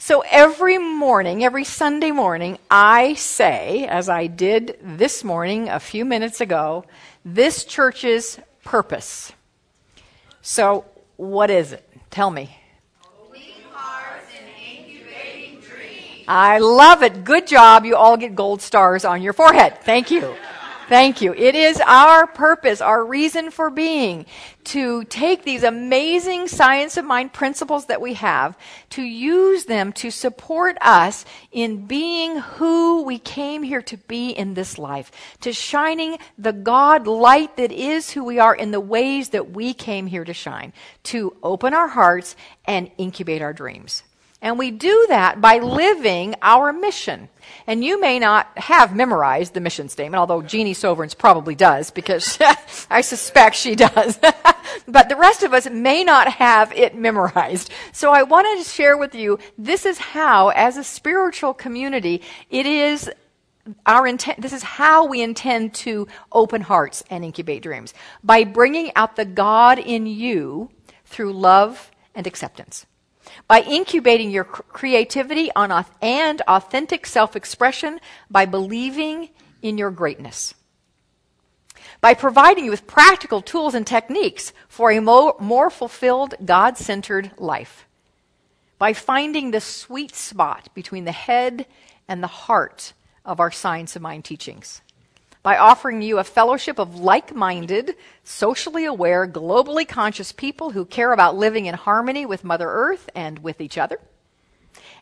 So every morning, every Sunday morning, I say, as I did this morning a few minutes ago, this church's purpose. So what is it? Tell me. Opening hearts and incubating dreams. I love it. Good job. You all get gold stars on your forehead. Thank you. Thank you. It is our purpose, our reason for being, to take these amazing science of mind principles that we have, to use them to support us in being who we came here to be in this life, to shining the God light that is who we are in the ways that we came here to shine, to open our hearts and incubate our dreams. And we do that by living our mission. And you may not have memorized the mission statement, although Jeannie Sovereigns probably does, because I suspect she does. But the rest of us may not have it memorized. So I wanted to share with you, this is how, as a spiritual community, it is our intent. This is how we intend to open hearts and incubate dreams, by bringing out the God in you through love and acceptance. By incubating your creativity and authentic self-expression, by believing in your greatness. By providing you with practical tools and techniques for a more fulfilled, God-centered life. By finding the sweet spot between the head and the heart of our Science of Mind teachings. By offering you a fellowship of like-minded, socially aware, globally conscious people who care about living in harmony with Mother Earth and with each other.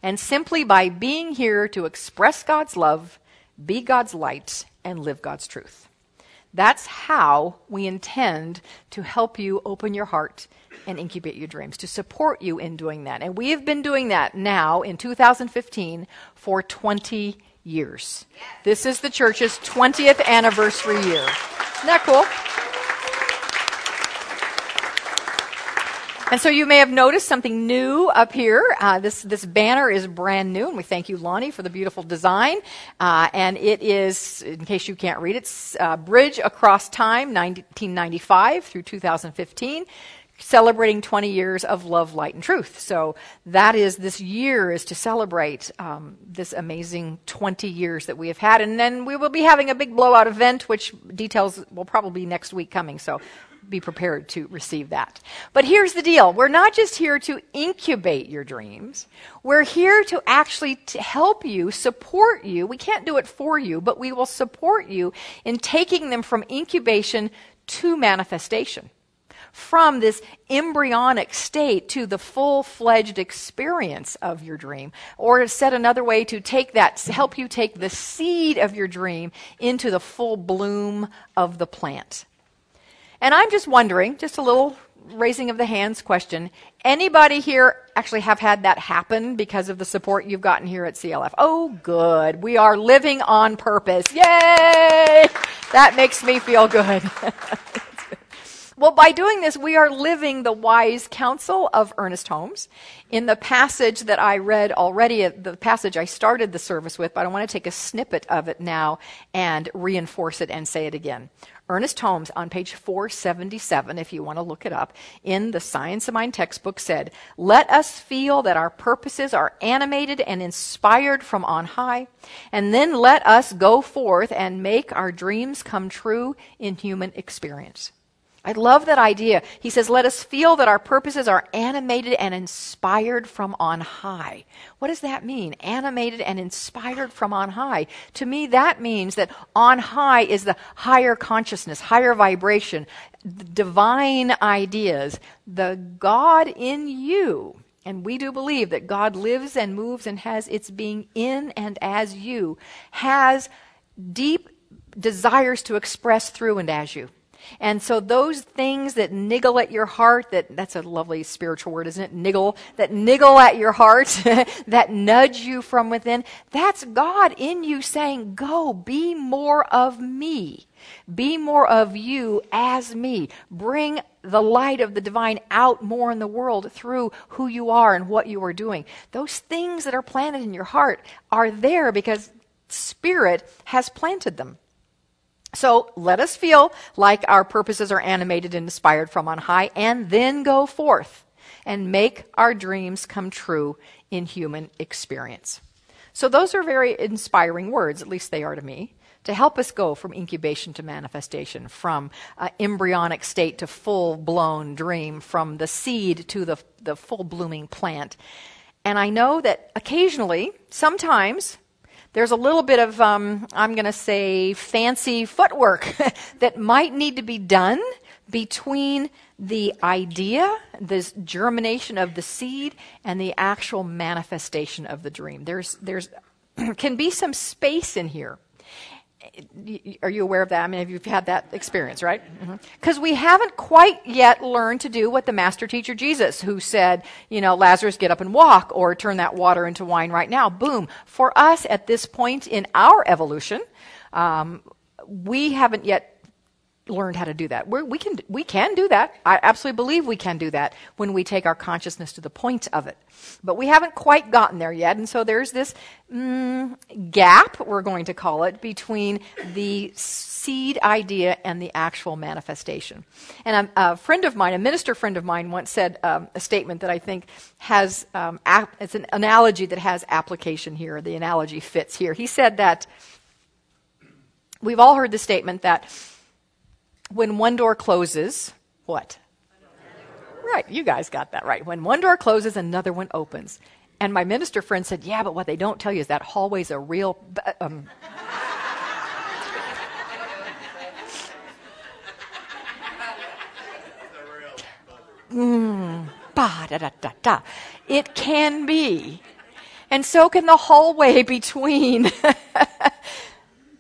And simply by being here to express God's love, be God's light, and live God's truth. That's how we intend to help you open your heart and incubate your dreams, to support you in doing that. And we have been doing that now in 2015 for 20 years. Yes. This is the church's 20th anniversary year. Isn't that cool? And so you may have noticed something new up here. This banner is brand new, and we thank you, Lonnie, for the beautiful design. And it is, in case you can't read it, it's Bridge Across Time, 1995 through 2015. Celebrating 20 years of love, light, and truth. So that is, this year is to celebrate this amazing 20 years that we have had. And then we will be having a big blowout event, which details will probably be next week coming. So be prepared to receive that. But here's the deal. We're not just here to incubate your dreams. We're here to actually help you, support you. We can't do it for you, but we will support you in taking them from incubation to manifestation. From this embryonic state to the full-fledged experience of your dream. Or said another way, to take that, help you take the seed of your dream into the full bloom of the plant. And I'm just wondering, just a little raising of the hands question, anybody here actually have had that happen because of the support you've gotten here at CLF? Oh, good. We are living on purpose. Yay! That makes me feel good. Well, by doing this, we are living the wise counsel of Ernest Holmes. In the passage that I read already, the passage I started the service with, but I want to take a snippet of it now and reinforce it and say it again. Ernest Holmes, on page 477, if you want to look it up, in the Science of Mind textbook said, "Let us feel that our purposes are animated and inspired from on high, and then let us go forth and make our dreams come true in human experience." I love that idea. He says, let us feel that our purposes are animated and inspired from on high. What does that mean? Animated and inspired from on high. To me, that means that on high is the higher consciousness, higher vibration, divine ideas, the God in you. And we do believe that God lives and moves and has its being in and as you, has deep desires to express through and as you. And so those things that niggle at your heart, that's a lovely spiritual word, isn't it? Niggle, that niggle at your heart, that nudge you from within, that's God in you saying, go, be more of me. Be more of you as me. Bring the light of the divine out more in the world through who you are and what you are doing. Those things that are planted in your heart are there because Spirit has planted them. So let us feel like our purposes are animated and inspired from on high, and then go forth and make our dreams come true in human experience. So those are very inspiring words, at least they are to me, to help us go from incubation to manifestation, from embryonic state to full-blown dream, from the seed to the full-blooming plant. And I know that occasionally, sometimes, there's a little bit of, I'm going to say, fancy footwork that might need to be done between the idea, this germination of the seed, and the actual manifestation of the dream. There's can be some space in here. Are you aware of that? I mean, you've had that experience, right? Because we haven't quite yet learned to do what the master teacher Jesus, who said, Lazarus, get up and walk, or turn that water into wine right now. Boom. For us at this point in our evolution, we haven't yet learned how to do that. We can do that. I absolutely believe we can do that when we take our consciousness to the point of it. But we haven't quite gotten there yet, and so there's this gap, we're going to call it, between the seed idea and the actual manifestation. And a friend of mine, a minister friend of mine, once said a statement that I think has, it's an analogy that has application here. The analogy fits here. He said that we've all heard the statement that when one door closes, what? Right, you guys got that right. When one door closes, another one opens. And my minister friend said, yeah, but what they don't tell you is that hallway's a real... It can be. And so can the hallway between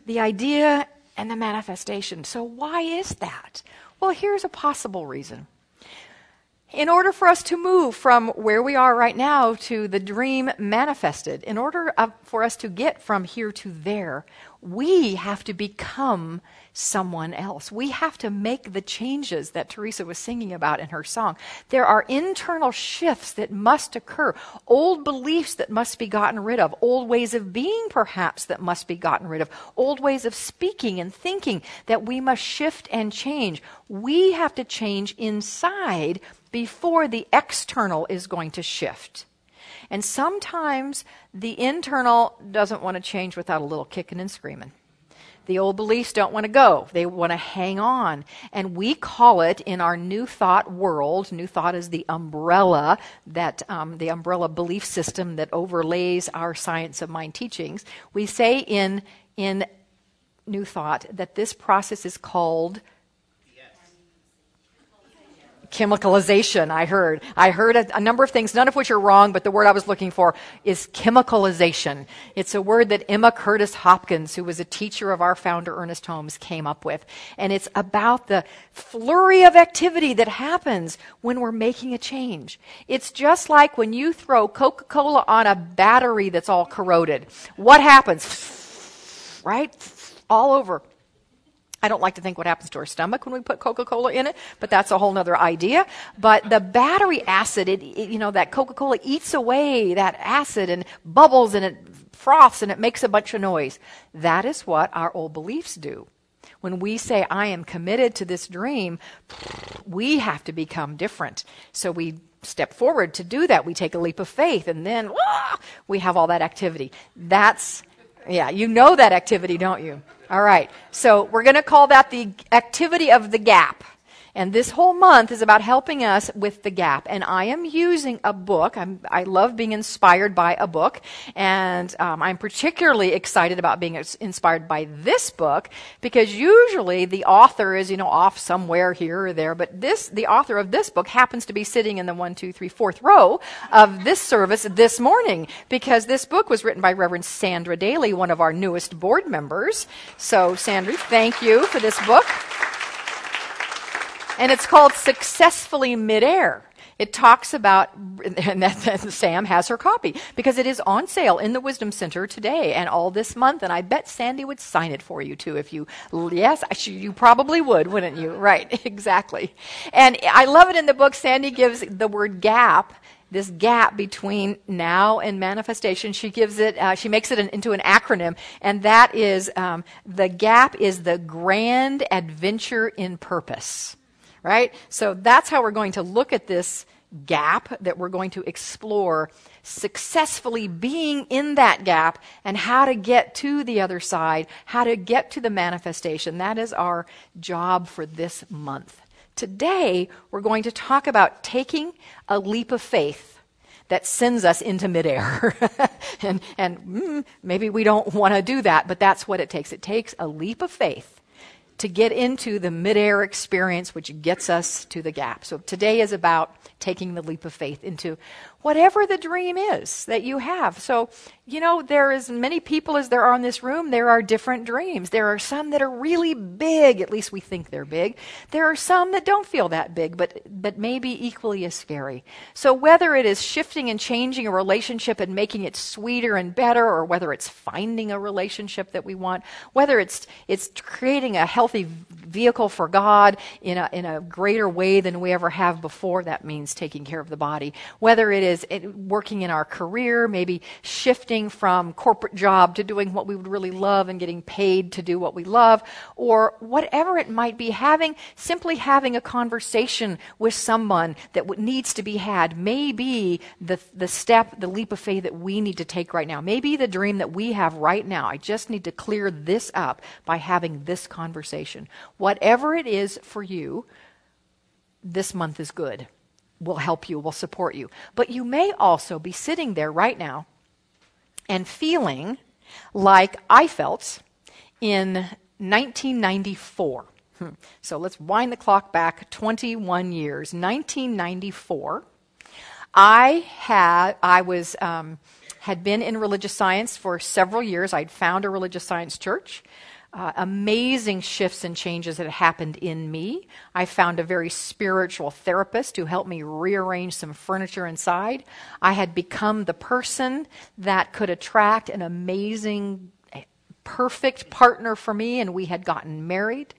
the idea and the manifestation. So why is that? Well, here's a possible reason. In order for us to move from where we are right now to the dream manifested, in order for us to get from here to there, we have to become someone else. We have to make the changes that Teresa was singing about in her song. There are internal shifts that must occur, old beliefs that must be gotten rid of, old ways of being perhaps that must be gotten rid of, old ways of speaking and thinking that we must shift and change. We have to change inside before the external is going to shift. And sometimes the internal doesn't want to change without a little kicking and screaming. The old beliefs don't want to go. They want to hang on. And we call it in our New Thought world, New Thought is the umbrella, that the umbrella belief system that overlays our science of mind teachings. We say in New Thought that this process is called chemicalization. I heard a number of things, none of which are wrong, but the word I was looking for is chemicalization. It's a word that Emma Curtis Hopkins, who was a teacher of our founder Ernest Holmes, came up with. And it's about the flurry of activity that happens when we're making a change. It's just like when you throw Coca-Cola on a battery that's all corroded. What happens? Right? All over. I don't like to think what happens to our stomach when we put Coca-Cola in it, but that's a whole other idea. But the battery acid, that Coca-Cola eats away that acid and bubbles and it froths and it makes a bunch of noise. That is what our old beliefs do. When we say, I am committed to this dream, we have to become different. So we step forward to do that. We take a leap of faith, and then we have all that activity. You know that activity, don't you? All right, so we're going to call that the activity of the gap. And this whole month is about helping us with the gap. And I am using a book. I love being inspired by a book. And I'm particularly excited about being inspired by this book because usually the author is, off somewhere here or there. But the author of this book happens to be sitting in the 1, 2, 3, 4th row of this service this morning because this book was written by Reverend Sandra Daly, one of our newest board members. So, Sandra, thank you for this book. And it's called Successfully Midair. It talks about, and Sam has her copy, because it is on sale in the Wisdom Center today and all this month, and I bet Sandy would sign it for you too if you, yes, you probably would, wouldn't you? Right, exactly. And I love it in the book, Sandy gives the word gap, this gap between now and manifestation, she gives it, she makes it into an acronym, and that is, the gap is the grand adventure in purpose. Right? So that's how we're going to look at this gap that we're going to explore successfully being in that gap and how to get to the other side, how to get to the manifestation. That is our job for this month. Today, we're going to talk about taking a leap of faith that sends us into midair. and maybe we don't want to do that, but that's what it takes. It takes a leap of faith to get into the midair experience, which gets us to the gap. So today is about taking the leap of faith into whatever the dream is that you have. So, there are as many people as there are in this room. There are different dreams. There are some that are really big. At least we think they're big. There are some that don't feel that big, but maybe equally as scary. So whether it is shifting and changing a relationship and making it sweeter and better, or whether it's finding a relationship that we want, whether it's creating a healthy vehicle for God in a greater way than we ever have before, that means taking care of the body. Whether it is working in our career, maybe shifting from corporate job to doing what we would really love and getting paid to do what we love, or whatever it might be, simply having a conversation with someone that needs to be had, may be the leap of faith that we need to take right now. Maybe the dream that we have right now. I just need to clear this up by having this conversation. Whatever it is for you, this month is good. We'll help you, we'll support you. But you may also be sitting there right now and feeling like I felt in 1994. So let's wind the clock back 21 years. 1994, I had been in religious science for several years. I'd found a religious science church. Amazing shifts and changes that had happened in me. I found a very spiritual therapist who helped me rearrange some furniture inside. I had become the person that could attract an amazing, perfect partner for me, and we had gotten married.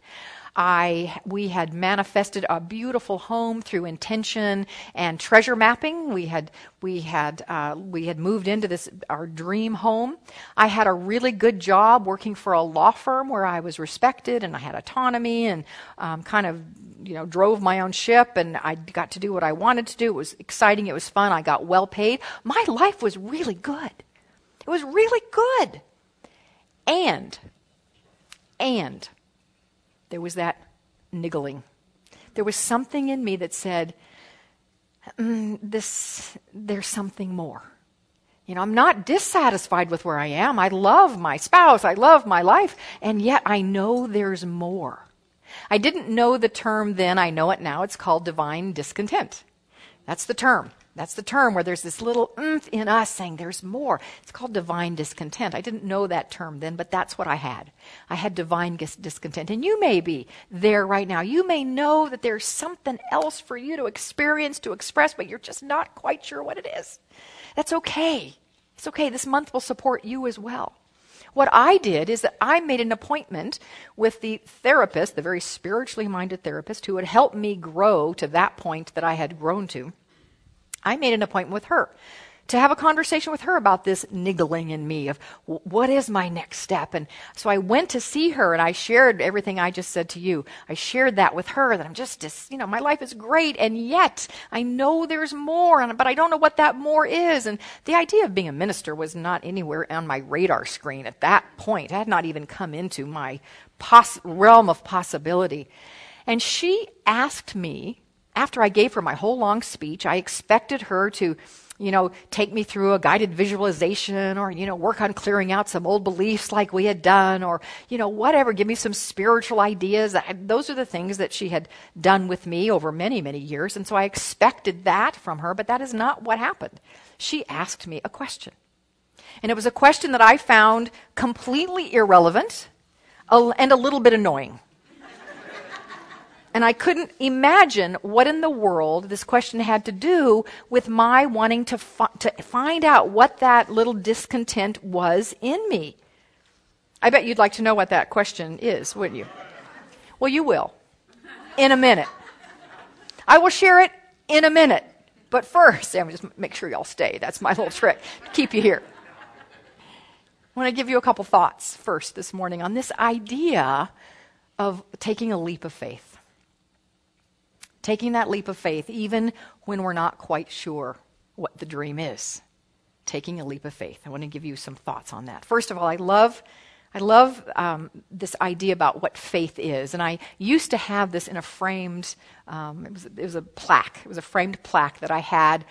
We had manifested a beautiful home through intention and treasure mapping. We had moved into our dream home. I had a really good job working for a law firm where I was respected and I had autonomy and drove my own ship, and I got to do what I wanted to do. It was exciting. It was fun. I got well paid. My life was really good. It was really good. And there was that niggling. There was something in me that said, there's something more. I'm not dissatisfied with where I am. I love my spouse. I love my life. And yet I know there's more. I didn't know the term then. I know it now. It's called divine discontent. That's the term. That's the term where there's this little oomph in us saying there's more. It's called divine discontent. I didn't know that term then, but that's what I had. I had divine discontent. And you may be there right now. You may know that there's something else for you to experience, to express, but you're just not quite sure what it is. That's okay. It's okay. This month will support you as well. What I did is that I made an appointment with the therapist, the very spiritually minded therapist who had helped me grow to that point that I had grown to. I made an appointment with her to have a conversation with her about this niggling in me of what is my next step. And so I went to see her and I shared everything I just said to you. I shared that with her, that I'm just my life is great, and yet I know there's more, but I don't know what that more is. And the idea of being a minister was not anywhere on my radar screen at that point. It had not even come into my realm of possibility. And she asked me, after I gave her my whole long speech, I expected her to, take me through a guided visualization or, work on clearing out some old beliefs like we had done or, whatever, give me some spiritual ideas. Those are the things that she had done with me over many, many years. And so I expected that from her, but that is not what happened. She asked me a question. And it was a question that I found completely irrelevant and a little bit annoying. And I couldn't imagine what in the world this question had to do with my wanting to find out what that little discontent was in me. I bet you'd like to know what that question is, wouldn't you? Well, you will. In a minute. I will share it in a minute. But first, I'm just make sure y'all stay. That's my little trick to keep you here. I want to give you a couple thoughts first this morning on this idea of taking a leap of faith. Taking that leap of faith, even when we're not quite sure what the dream is. Taking a leap of faith. I want to give you some thoughts on that. First of all, I love this idea about what faith is. And I used to have this in a framed, it was a plaque. It was a framed plaque that I had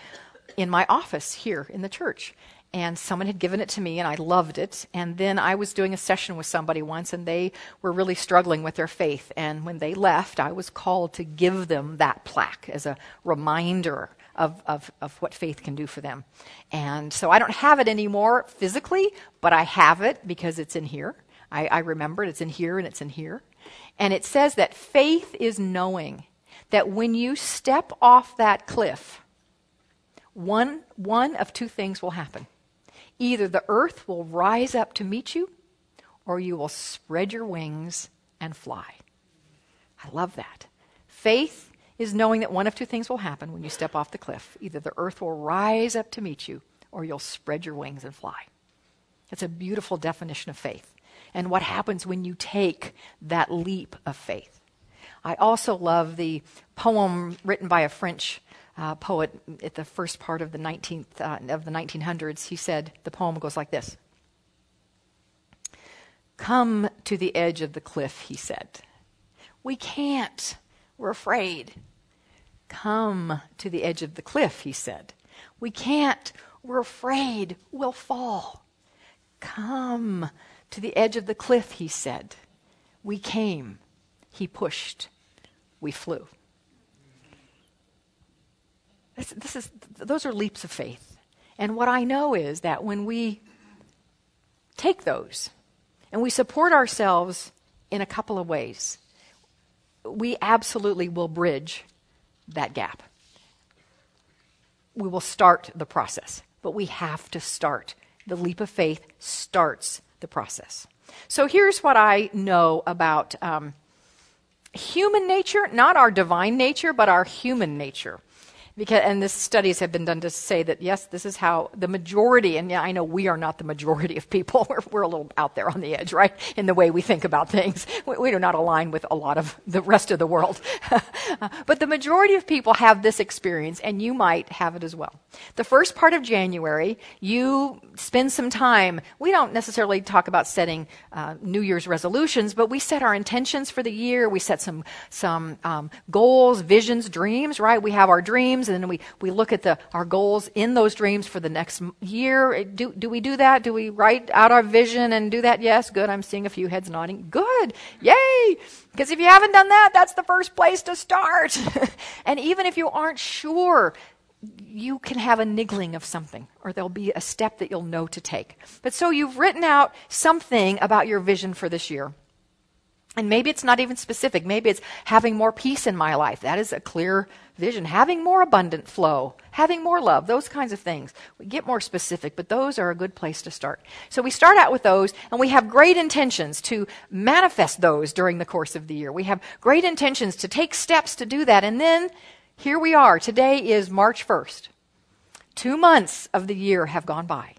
in my office here in the church. And someone had given it to me, and I loved it. And then I was doing a session with somebody once, and they were really struggling with their faith. And when they left, I was called to give them that plaque as a reminder of what faith can do for them. And so I don't have it anymore physically, but I have it because it's in here. I remember it. It's in here, and it's in here. And it says that faith is knowing that when you step off that cliff, one of two things will happen. Either the earth will rise up to meet you, or you will spread your wings and fly. I love that. Faith is knowing that one of two things will happen when you step off the cliff. Either the earth will rise up to meet you, or you'll spread your wings and fly. That's a beautiful definition of faith. And what happens when you take that leap of faith. I also love the poem written by a French poet at the first part of the 1900s. He said, the poem goes like this. Come to the edge of the cliff, he said. We can't. We're afraid. Come to the edge of the cliff, he said. We can't. We're afraid. We'll fall. Come to the edge of the cliff, he said. We came. He pushed. We flew. Those are leaps of faith. And what I know is that when we take those and we support ourselves in a couple of ways, we absolutely will bridge that gap. We will start the process, but we have to start. The leap of faith starts the process. So here's what I know about human nature, not our divine nature, but our human nature. And this studies have been done to say that, yes, this is how the majority, and yeah, I know we are not the majority of people. We're a little out there on the edge, right, in the way we think about things. We do not align with a lot of the rest of the world. But the majority of people have this experience, and you might have it as well. The first part of January, you spend some time. We don't necessarily talk about setting New Year's resolutions, but we set our intentions for the year. We set some goals, visions, dreams, right? We have our dreams. And then we look at our goals in those dreams for the next year. Do we do that? Do we write out our vision and do that? Yes, good. I'm seeing a few heads nodding. Good. Yay! Because if you haven't done that, that's the first place to start. And even if you aren't sure, you can have a niggling of something, or there'll be a step that you'll know to take. But so you've written out something about your vision for this year. And maybe it's not even specific. Maybe it's having more peace in my life. That is a clear vision. Having more abundant flow, having more love, those kinds of things. We get more specific, but those are a good place to start. So we start out with those, and we have great intentions to manifest those during the course of the year. We have great intentions to take steps to do that. And then here we are. Today is March 1st. 2 months of the year have gone by.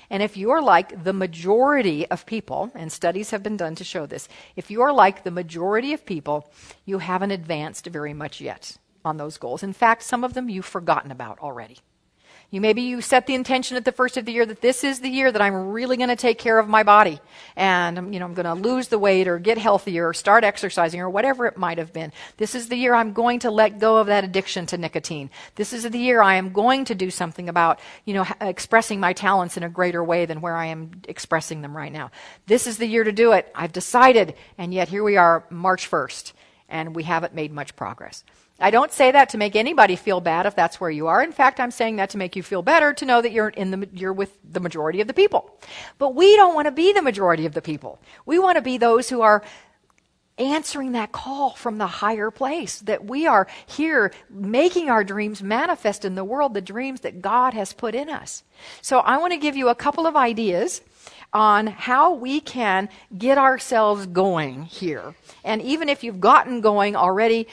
And if you're like the majority of people, and studies have been done to show this, if you're like the majority of people, you haven't advanced very much yet on those goals. In fact, some of them you've forgotten about already. Maybe you set the intention at the first of the year that this is the year that I'm really going to take care of my body. And I'm going to lose the weight or get healthier or start exercising or whatever it might have been. This is the year I'm going to let go of that addiction to nicotine. This is the year I am going to do something about, expressing my talents in a greater way than where I am expressing them right now. This is the year to do it. I've decided. And yet here we are, March 1st, and we haven't made much progress. I don't say that to make anybody feel bad if that's where you are. In fact, I'm saying that to make you feel better, to know that you're with the majority of the people. But we don't want to be the majority of the people. We want to be those who are answering that call from the higher place, that we are here making our dreams manifest in the world, the dreams that God has put in us. So I want to give you a couple of ideas on how we can get ourselves going here. And even if you've gotten going already,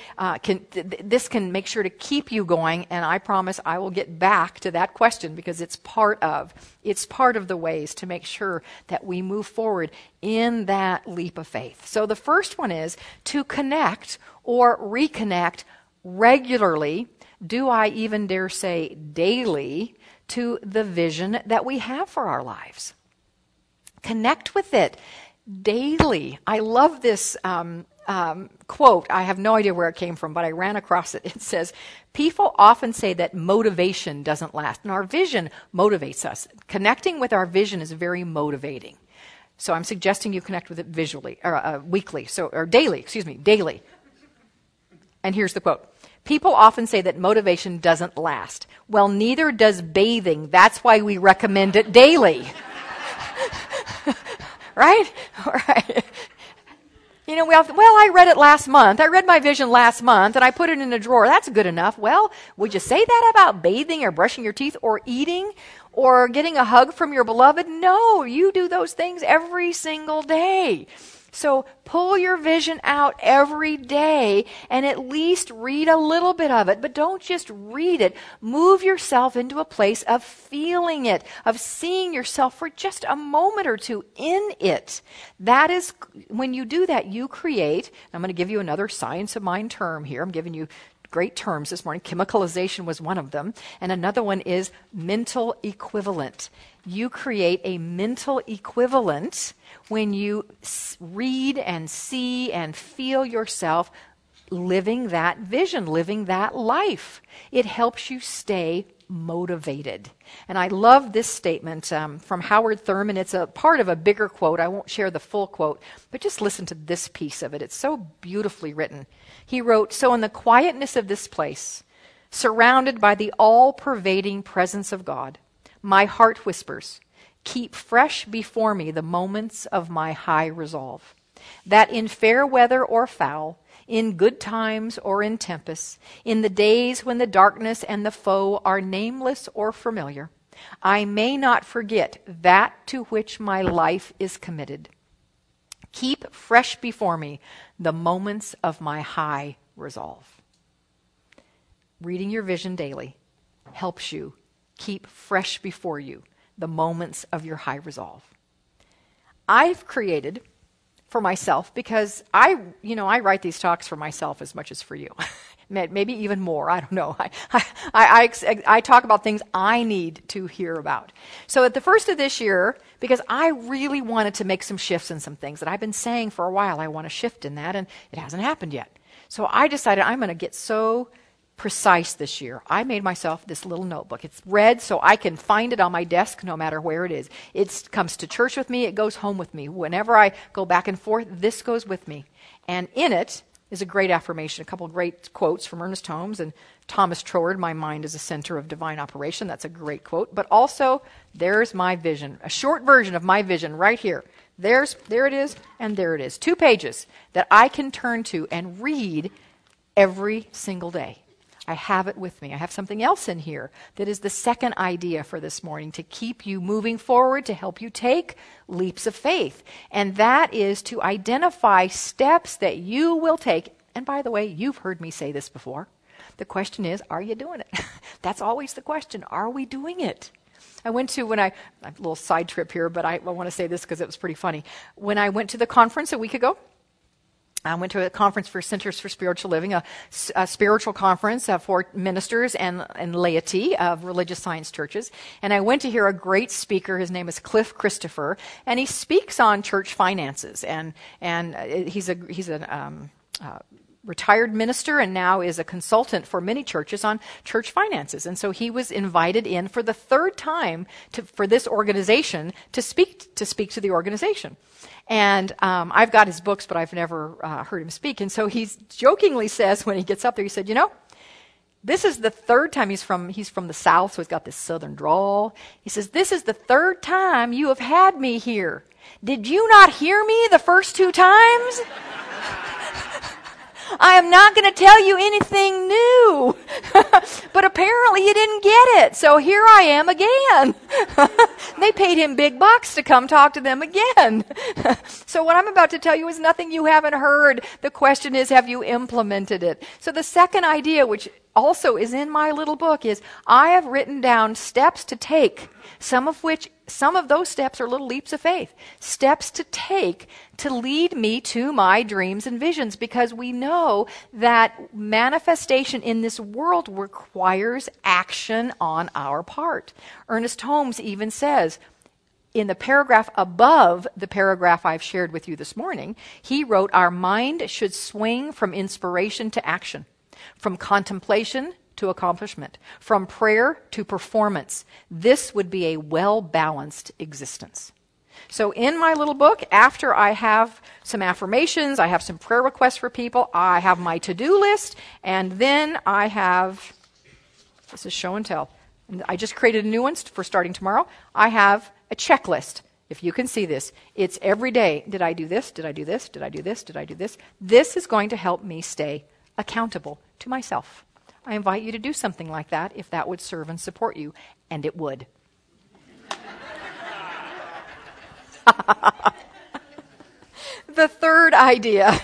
this can make sure to keep you going. And I promise I will get back to that question, because it's part of the ways to make sure that we move forward in that leap of faith. So the first one is to connect or reconnect regularly, do I even dare say daily, to the vision that we have for our lives. Connect with it daily. I love this quote. I have no idea where it came from, but I ran across it. It says, people often say that motivation doesn't last, and our vision motivates us. Connecting with our vision is very motivating. So I'm suggesting you connect with it visually, or weekly, or daily, daily. And here's the quote. People often say that motivation doesn't last. Well, neither does bathing. That's why we recommend it daily. Right? All right. You know, I read it last month. I read my vision last month, and I put it in a drawer. That's good enough. Well, would you say that about bathing or brushing your teeth or eating or getting a hug from your beloved? No, you do those things every single day. So pull your vision out every day and at least read a little bit of it. But don't just read it. Move yourself into a place of feeling it, of seeing yourself for just a moment or two in it. That is, when you do that, you create, I'm going to give you another science of mind term here. I'm giving you great terms this morning. Chemicalization was one of them. And another one is mental equivalent. You create a mental equivalent when you read and see and feel yourself living that vision, living that life. It helps you stay motivated. And I love this statement from Howard Thurman. It's a part of a bigger quote. I won't share the full quote, but just listen to this piece of it. It's so beautifully written. He wrote, "So in the quietness of this place, surrounded by the all-pervading presence of God, my heart whispers, keep fresh before me the moments of my high resolve, that in fair weather or foul, in good times or in tempests, in the days when the darkness and the foe are nameless or familiar, I may not forget that to which my life is committed. Keep fresh before me the moments of my high resolve." Reading your vision daily helps you keep fresh before you the moments of your high resolve. I've created for myself, because I write these talks for myself as much as for you. Maybe even more. I don't know. I talk about things I need to hear about. So at the first of this year, because I really wanted to make some shifts in some things that I've been saying for a while, I want to shift in that, and it hasn't happened yet. So I decided I'm going to get so precise this year. I made myself this little notebook. It's red, so I can find it on my desk no matter where it is. It comes to church with me. It goes home with me. Whenever I go back and forth, this goes with me. And in it is a great affirmation, a couple of great quotes from Ernest Holmes and Thomas Troward, "My mind is a center of divine operation." That's a great quote. But also, there's my vision, a short version of my vision right here. There it is, and there it is. 2 pages that I can turn to and read every single day. I have it with me. I have something else in here that is the second idea for this morning to keep you moving forward, to help you take leaps of faith. And that is to identify steps that you will take. And by the way, you've heard me say this before. The question is, are you doing it? That's always the question. Are we doing it? I went to, a little side trip here, but I want to say this because it was pretty funny. When I went to the conference a week ago, I went to a conference for Centers for Spiritual Living, a spiritual conference for ministers and laity of religious science churches. And I went to hear a great speaker. His name is Cliff Christopher, and he speaks on church finances. And he's a retired minister and now is a consultant for many churches on church finances. And so he was invited in for the third time for this organization to speak to the organization. And I've got his books, but I've never heard him speak. And so he jokingly says when he gets up there, he said, this is the third time. He's from the South, so he's got this Southern drawl. He says, "This is the third time you have had me here. Did you not hear me the first 2 times? I am not going to tell you anything new." But apparently you didn't get it. So here I am again. And they paid him big bucks to come talk to them again. So what I'm about to tell you is nothing you haven't heard. The question is, have you implemented it? So the second idea, which also is in my little book, is I have written down steps to take, some of those steps are little leaps of faith, steps to take to lead me to my dreams and visions, because we know that manifestation in this world requires action on our part. Ernest Holmes even says, in the paragraph above the paragraph I've shared with you this morning, he wrote, our mind should swing from inspiration to action, from contemplation to accomplishment, from prayer to performance. This would be a well-balanced existence. So in my little book, after I have some affirmations, I have some prayer requests for people, I have my to-do list, and then I have, this is show and tell. I just created a new one for starting tomorrow. I have a checklist. If you can see this, it's every day. Did I do this? Did I do this? Did I do this? Did I do this? This is going to help me stay accountable to myself. I invite you to do something like that if that would serve and support you, and it would. The third idea,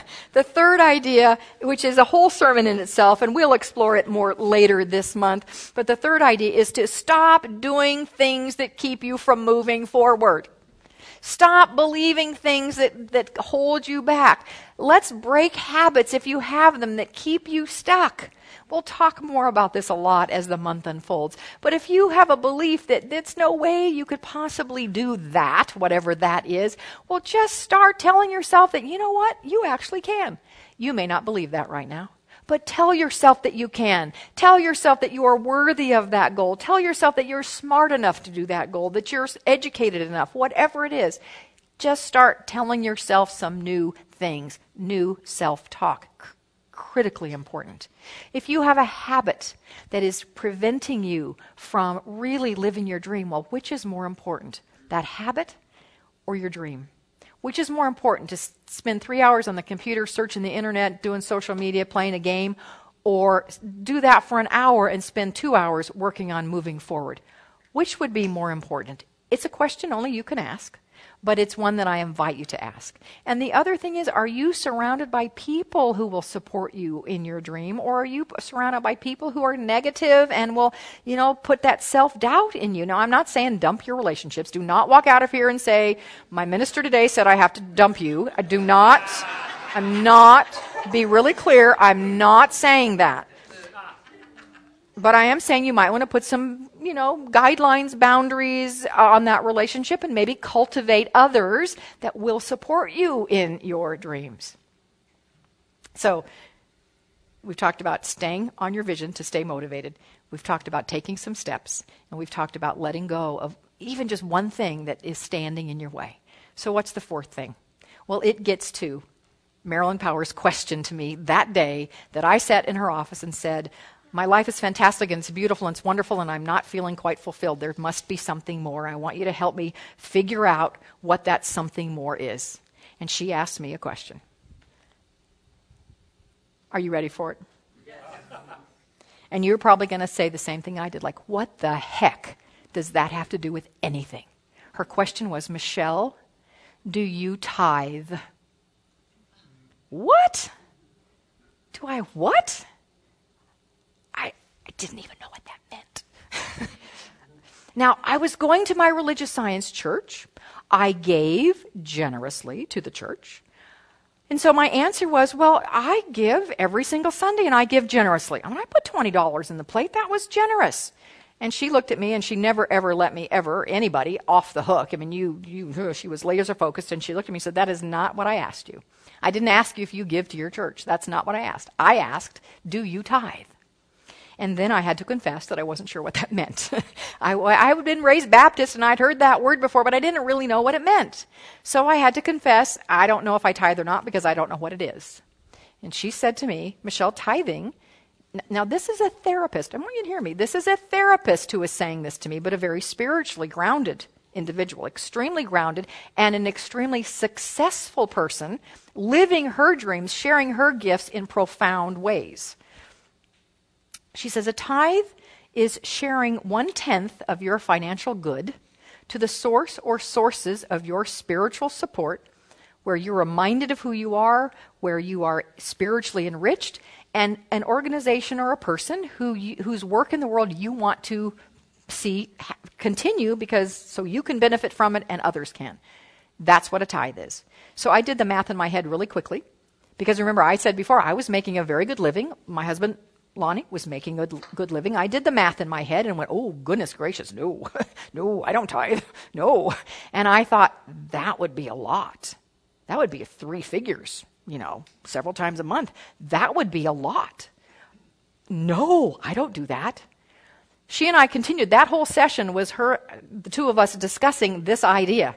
which is a whole sermon in itself, and we'll explore it more later this month, but the third idea is to stop doing things that keep you from moving forward. Stop believing things that hold you back. Let's break habits, if you have them, that keep you stuck. We'll talk more about this a lot as the month unfolds. But if you have a belief that there's no way you could possibly do that, whatever that is, well, just start telling yourself that, you know what, you actually can. You may not believe that right now, but tell yourself that you can. Tell yourself that you are worthy of that goal. Tell yourself that you're smart enough to do that goal, that you're educated enough, whatever it is. Just start telling yourself some new things, new self-talk. Critically important. If you have a habit that is preventing you from really living your dream, well, which is more important, that habit or your dream? Which is more important, to spend 3 hours on the computer searching the internet, doing social media, playing a game, or do that for an hour and spend 2 hours working on moving forward? Which would be more important? It's a question only you can ask, but it's one that I invite you to ask. And the other thing is, are you surrounded by people who will support you in your dream, or are you surrounded by people who are negative and will, put that self-doubt in you? Now, I'm not saying dump your relationships. Do not walk out of here and say, my minister today said I have to dump you. Be really clear, I'm not saying that. But I am saying you might want to put some, guidelines, boundaries on that relationship, and maybe cultivate others that will support you in your dreams. So we've talked about staying on your vision to stay motivated. We've talked about taking some steps, and we've talked about letting go of even just one thing that is standing in your way. So what's the fourth thing? Well, it gets to Marilyn Power's question to me that day that I sat in her office and said, my life is fantastic and it's beautiful and it's wonderful and I'm not feeling quite fulfilled. There must be something more. I want you to help me figure out what that something more is. And she asked me a question. Are you ready for it? Yes. And you're probably going to say the same thing I did, like, what the heck does that have to do with anything? Her question was, Michelle, do you tithe? What? Do I what? I didn't even know what that meant. Now, I was going to my religious science church. I gave generously to the church. And so my answer was, well, I give every single Sunday and I give generously. When I put $20 in the plate, that was generous. And she looked at me and she never, ever let me anybody off the hook. I mean, she was laser focused and she looked at me and said, that is not what I asked you. I didn't ask you if you give to your church. That's not what I asked. I asked, do you tithe? And then I had to confess that I wasn't sure what that meant. I had been raised Baptist and I'd heard that word before, but I didn't really know what it meant. So I had to confess, I don't know if I tithe or not because I don't know what it is. And she said to me, Michelle, tithing, now this is a therapist. I want you to hear me. This is a therapist who is saying this to me, but a very spiritually grounded individual, extremely grounded, and an extremely successful person, living her dreams, sharing her gifts in profound ways. She says a tithe is sharing 1/10 of your financial good to the source or sources of your spiritual support, where you're reminded of who you are, where you are spiritually enriched, and an organization or a person whose work in the world you want to see continue, because so you can benefit from it and others can. That's what a tithe is. So I did the math in my head really quickly, because remember, I said before, I was making a very good living. My husband, Lonnie, was making a good living. I did the math in my head and went, oh, goodness gracious, no, no, I don't tithe, no. And I thought, that would be a lot. That would be 3 figures, several times a month. That would be a lot. No, I don't do that. She and I continued. That whole session was the two of us discussing this idea.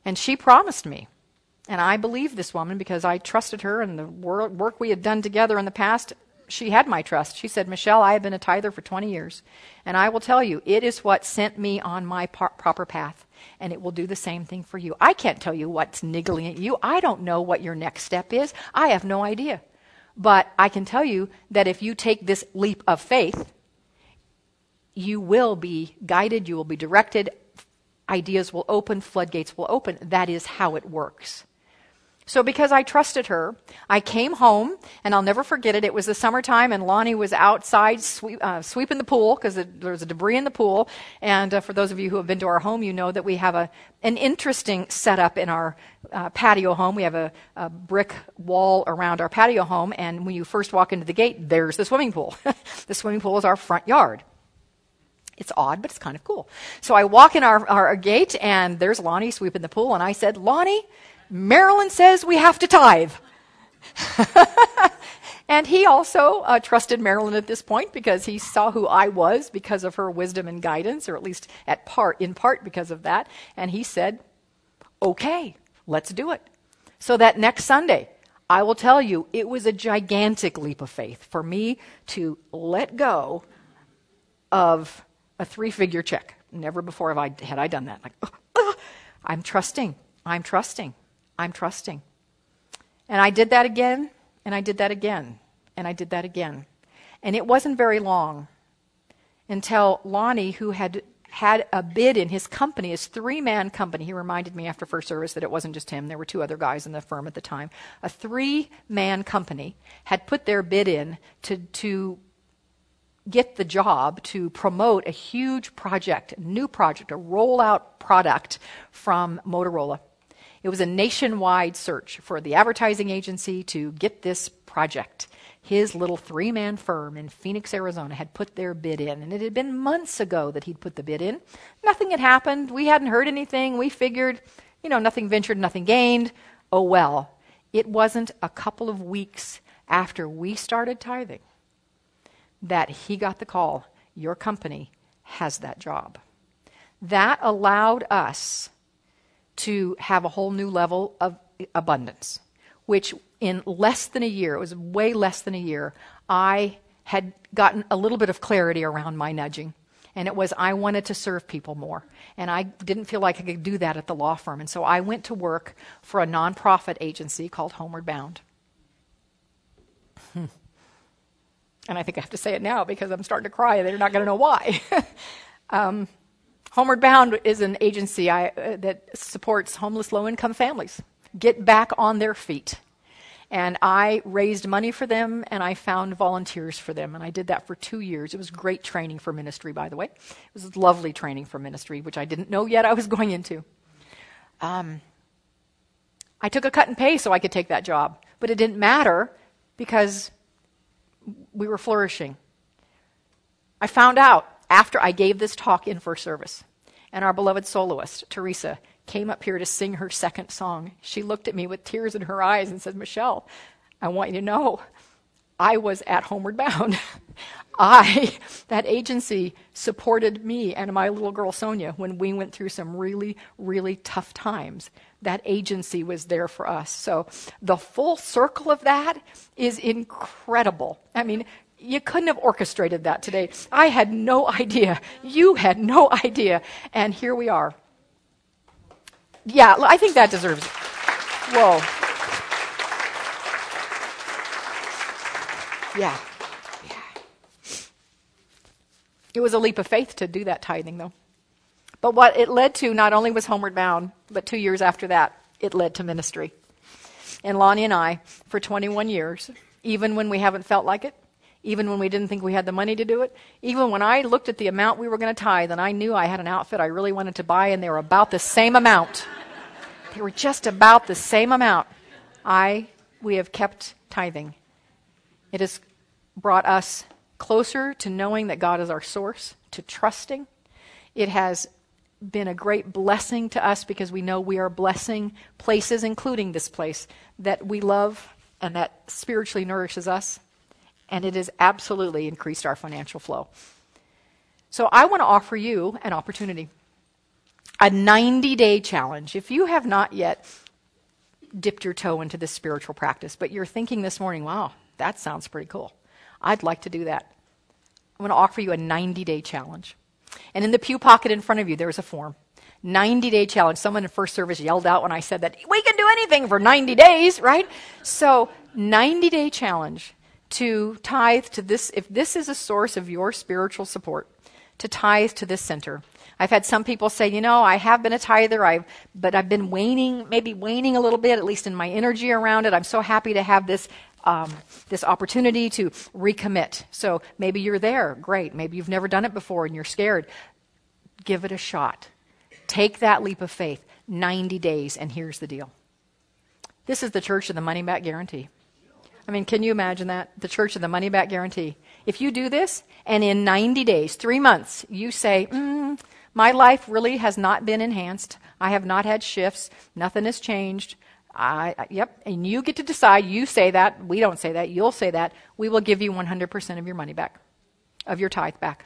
And she promised me, and I believed this woman because I trusted her, and the work we had done together in the past, she had my trust. She said, Michelle, I have been a tither for 20 years, and I will tell you, it is what sent me on my proper path, and it will do the same thing for you. I can't tell you what's niggling at you. I don't know what your next step is. I have no idea. But I can tell you that if you take this leap of faith, you will be guided, you will be directed, ideas will open, floodgates will open. That is how it works. So because I trusted her, I came home, and I'll never forget it. It was the summertime, and Lonnie was outside sweeping the pool because there was a debris in the pool. And for those of you who have been to our home, you know that we have an interesting setup in our patio home. We have a brick wall around our patio home, and when you first walk into the gate, there's the swimming pool. The swimming pool is our front yard. It's odd, but it's kind of cool. So I walk in our gate, and there's Lonnie sweeping the pool, and I said, Lonnie, Marilyn says we have to tithe. And he also trusted Marilyn at this point because he saw who I was because of her wisdom and guidance, or at least in part because of that. And he said, okay, let's do it. So that next Sunday, I will tell you, it was a gigantic leap of faith for me to let go of a 3-figure check. Never before had I done that. Like, I'm trusting. And I did that again, and I did that again, and I did that again. And it wasn't very long until Lonnie, who had a bid in his company, his 3-man company, he reminded me after first service that it wasn't just him, there were 2 other guys in the firm at the time. A 3-man company had put their bid in to get the job to promote a huge project, a new project, a rollout product from Motorola. It was a nationwide search for the advertising agency to get this project. His little 3-man firm in Phoenix, Arizona had put their bid in, and it had been months ago that he'd put the bid in. Nothing had happened. We hadn't heard anything. We figured, nothing ventured, nothing gained. Oh well. It wasn't a couple of weeks after we started tithing that he got the call, your company has that job. That allowed us to have a whole new level of abundance, which in less than a year, it was way less than a year, I had gotten a little bit of clarity around my nudging. And it was, I wanted to serve people more. And I didn't feel like I could do that at the law firm. And so I went to work for a nonprofit agency called Homeward Bound. And I think I have to say it now because I'm starting to cry. They're not going to know why. Homeward Bound is an agency that supports homeless low-income families get back on their feet. And I raised money for them, and I found volunteers for them. And I did that for 2 years. It was great training for ministry, by the way. It was lovely training for ministry, which I didn't know yet I was going into. I took a cut in pay so I could take that job. But it didn't matter because we were flourishing. I found out after I gave this talk in first service, and our beloved soloist, Teresa, came up here to sing her second song. She looked at me with tears in her eyes and said, Michelle, I want you to know, I was at Homeward Bound. That agency supported me and my little girl Sonia when we went through some really, really tough times. That agency was there for us. So the full circle of that is incredible. I mean, you couldn't have orchestrated that today. I had no idea. You had no idea. And here we are. Yeah, I think that deserves it. Whoa. Yeah. It was a leap of faith to do that tithing, though. But what it led to not only was Homeward Bound, but 2 years after that, it led to ministry. And Lonnie and I, for 21 years, even when we haven't felt like it, even when we didn't think we had the money to do it, even when I looked at the amount we were going to tithe and I knew I had an outfit I really wanted to buy and they were about the same amount. They were just about the same amount. We have kept tithing. It has brought us closer to knowing that God is our source, to trusting. It has been a great blessing to us because we know we are blessing places, including this place, that we love and that spiritually nourishes us. And it has absolutely increased our financial flow. So I want to offer you an opportunity, a 90-day challenge. If you have not yet dipped your toe into this spiritual practice, but you're thinking this morning, wow, that sounds pretty cool. I'd like to do that. I'm going to offer you a 90-day challenge. And in the pew pocket in front of you, there's a form. 90-day challenge. Someone in first service yelled out when I said that, we can do anything for 90 days, right? So 90-day challenge to tithe to this, if this is a source of your spiritual support, to tithe to this center. I've had some people say, I have been a tither, but I've been maybe waning a little bit, at least in my energy around it. I'm so happy to have this opportunity to recommit. So maybe you're there. Great. Maybe you've never done it before and you're scared. Give it a shot. Take that leap of faith. 90 days, and here's the deal. This is the church of the money back guarantee. I mean, can you imagine that? The church of the money back guarantee. If you do this, and in 90 days, 3 months, you say, my life really has not been enhanced. I have not had shifts. Nothing has changed. Yep, and you get to decide. You say that. We don't say that. You'll say that. We will give you 100% of your money back, of your tithe back.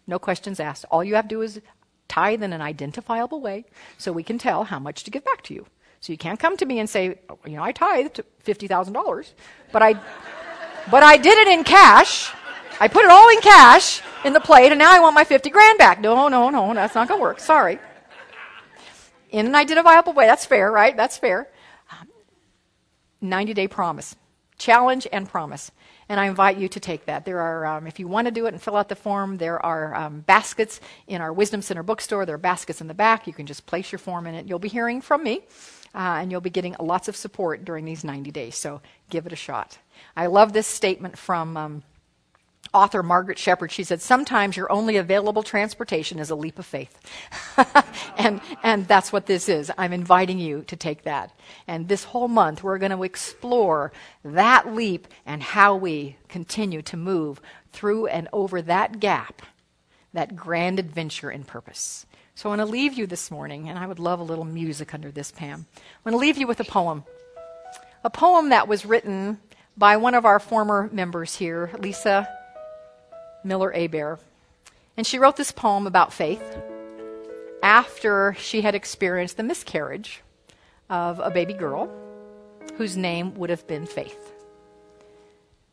No questions asked. All you have to do is tithe in an identifiable way so we can tell how much to give back to you. So you can't come to me and say, I tithed $50,000, but I did it in cash. I put it all in cash in the plate, and now I want my 50 grand back. No, that's not going to work. Sorry. In an identifiable way. That's fair, right? That's fair. 90-day promise. Challenge and promise. And I invite you to take that. There are, if you want to do it and fill out the form, there are baskets in our Wisdom Center bookstore. There are baskets in the back. You can just place your form in it. You'll be hearing from me, and you'll be getting lots of support during these 90 days. So give it a shot. I love this statement from author Margaret Shepard. She said, sometimes your only available transportation is a leap of faith. and that's what this is. I'm inviting you to take that. And this whole month, we're going to explore that leap and how we continue to move through and over that gap, that grand adventure in purpose. So I want to leave you this morning, and I would love a little music under this, Pam. I want to leave you with a poem that was written by one of our former members here, Lisa Miller-Abear. And she wrote this poem about faith after she had experienced the miscarriage of a baby girl whose name would have been Faith.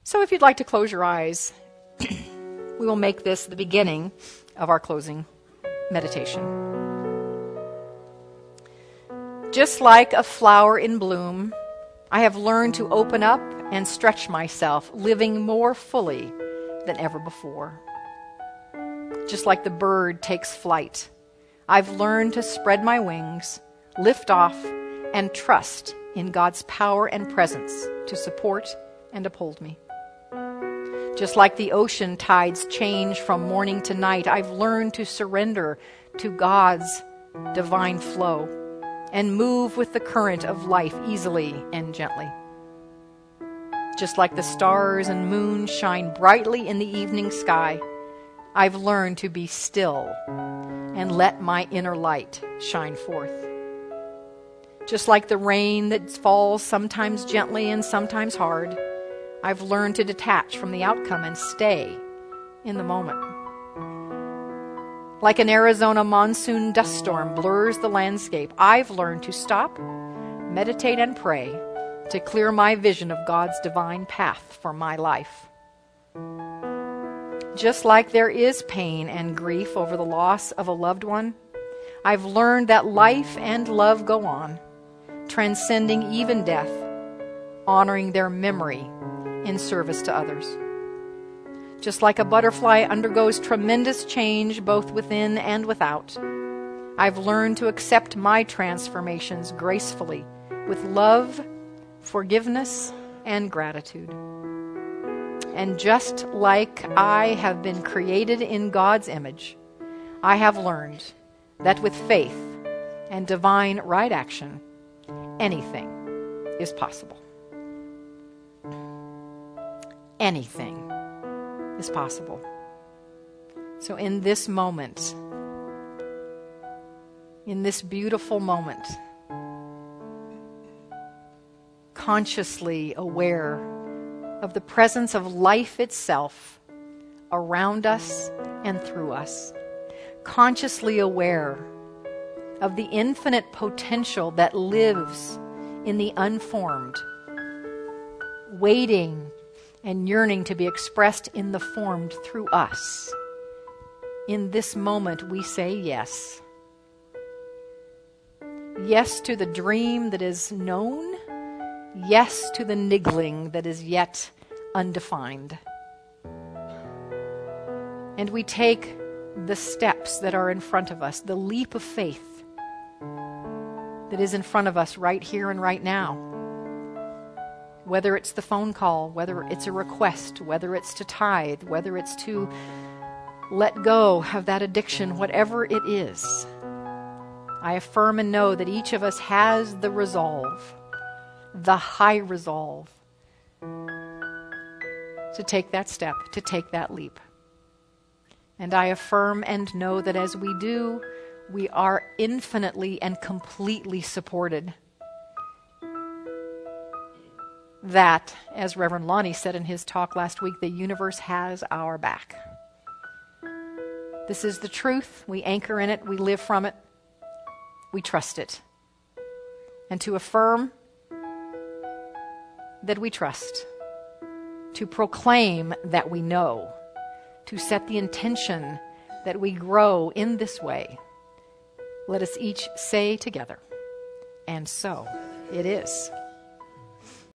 So if you'd like to close your eyes, we will make this the beginning of our closing meditation. Just like a flower in bloom, I have learned to open up and stretch myself, living more fully than ever before. Just like the bird takes flight, I've learned to spread my wings, lift off, and trust in God's power and presence to support and uphold me. Just like the ocean tides change from morning to night, I've learned to surrender to God's divine flow and move with the current of life easily and gently. Just like the stars and moon shine brightly in the evening sky, I've learned to be still and let my inner light shine forth. Just like the rain that falls sometimes gently and sometimes hard, I've learned to detach from the outcome and stay in the moment. Like an Arizona monsoon dust storm blurs the landscape, I've learned to stop, meditate, and pray to clear my vision of God's divine path for my life. Just like there is pain and grief over the loss of a loved one, I've learned that life and love go on, transcending even death, honoring their memory in service to others. Just like a butterfly undergoes tremendous change both within and without, I've learned to accept my transformations gracefully with love, forgiveness, and gratitude. And just like I have been created in God's image, I have learned that with faith and divine right action, anything is possible. Anything is possible. So in this moment, in this beautiful moment, consciously aware of the presence of life itself around us and through us, consciously aware of the infinite potential that lives in the unformed, waiting and yearning to be expressed in the formed through us. In this moment, we say yes. Yes to the dream that is known. Yes to the niggling that is yet undefined. And we take the steps that are in front of us, the leap of faith that is in front of us right here and right now. Whether it's the phone call, whether it's a request, whether it's to tithe, whether it's to let go of that addiction, whatever it is, I affirm and know that each of us has the resolve, the high resolve, to take that step, to take that leap. And I affirm and know that as we do, we are infinitely and completely supported. That, as Reverend Lonnie said in his talk last week, the universe has our back. This is the truth. We anchor in it. We live from it. We trust it. And to affirm that we trust, to proclaim that we know, to set the intention that we grow in this way, let us each say together, and so it is.